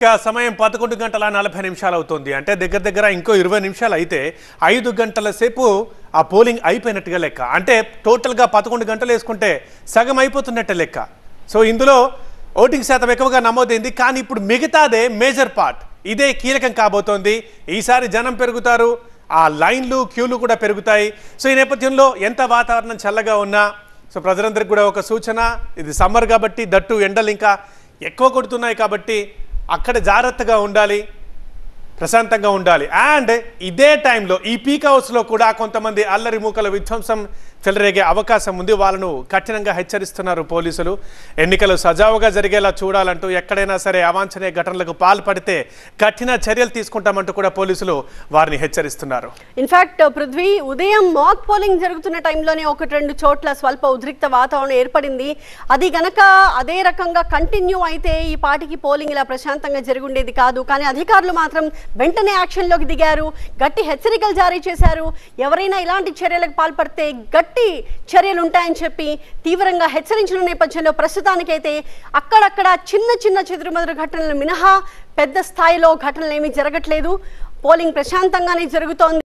సమయం 11:40 అవుతుంది. అంటే దగ్గర ఇంకో 20 నిమిషాలు అయితే 5 గంటల సేపు ఆ పోలింగ్ అయిపోయినట్టుగా లెక్క. అంటే టోటల్గా 11 గంటలు వేసుకుంటే సగం అయిపోతున్నట్టే లెక్క. సో ఇందులో ఓటింగ్ శాతం ఎక్కువగా నమోదైంది. కానీ ఇప్పుడు మిగతాదే మేజర్ పార్ట్, ఇదే కీలకం కాబోతోంది. ఈసారి జనం పెరుగుతారు, ఆ లైన్లు క్యూలు కూడా పెరుగుతాయి. సో ఈ నేపథ్యంలో ఎంత వాతావరణం చల్లగా ఉన్నా సో ప్రజలందరికీ కూడా ఒక సూచన, ఇది సమ్మర్ కాబట్టి, దట్టు ఎండలు ఇంకా ఎక్కువ కొడుతున్నాయి కాబట్టి అక్కడ జాగ్రత్తగా ఉండాలి, ప్రశాంతంగా ఉండాలి. అండ్ ఇదే టైంలో ఈ పీక్ హౌస్లో కూడా కొంతమంది అల్లరి మూకల విధ్వంసం చెలరేగే అవకాశం ఉంది. వాళ్ళను కఠినంగా హెచ్చరిస్తున్నారు పోలీసులు. ఎన్నికలు సజావుగా జరిగేలా చూడాలంటూ, ఎక్కడైనా సరే అవాంఛనీయ ఘటనలకు పాల్పడితే కఠిన చర్యలు తీసుకుంటామంటూ కూడా పోలీసులు వారిని హెచ్చరిస్తున్నారు. ఇన్ఫాక్ట్ పృథ్వీ, ఉదయం మాక్ పోలింగ్ జరుగుతున్న టైంలోనే 1-2 చోట్ల స్వల్ప ఉద్రిక్త వాతావరణం ఏర్పడింది. అది గనక అదే రకంగా కంటిన్యూ అయితే ఈ పాటికి పోలింగ్ ఇలా ప్రశాంతంగా జరుగుండేది కాదు. కానీ అధికారులు మాత్రం వెంటనే యాక్షన్లోకి దిగారు, గట్టి హెచ్చరికలు జారీ చేశారు. ఎవరైనా ఇలాంటి చర్యలకు పాల్పడితే గట్టి చర్యలు ఉంటాయని చెప్పి తీవ్రంగా హెచ్చరించిన నేపథ్యంలో ప్రస్తుతానికైతే అక్కడక్కడ చిన్న చెదురుమదురు ఘటనలు మినహా పెద్ద స్థాయిలో ఘటనలు ఏమీ జరగట్లేదు. పోలింగ్ ప్రశాంతంగానే జరుగుతోంది.